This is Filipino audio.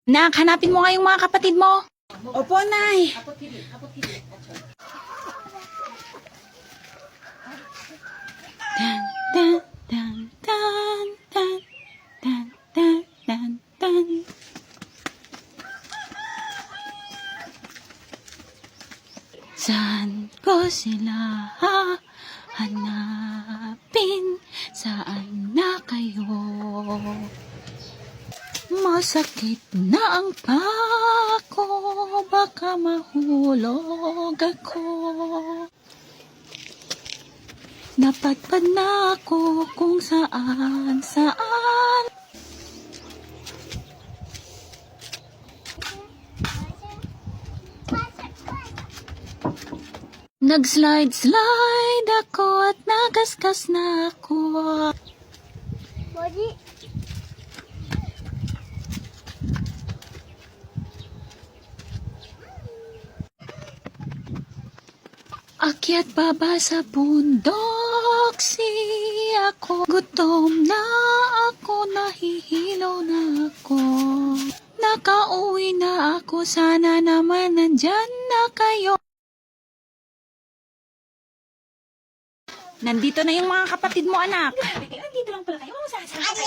Nak, hanapin mo nga yung mga kapatid mo. Opo, Nay. Tan, tan, tan, tan, tan, tan, tan, tan. Saan ko sila hanapin? Saan na kayo? Masakit na ang pako, baka mahulog ako. Napadpad na ako kung saan. Nag-slide ako at nagasgas na ako. Akyat baba sa bundok, ako. Gutom na ako, nahihilo na ako. Nakauwi na ako, sana naman nandyan na kayo. Nandito na yung mga kapatid mo, anak. Nandito lang pala kayo. Saan?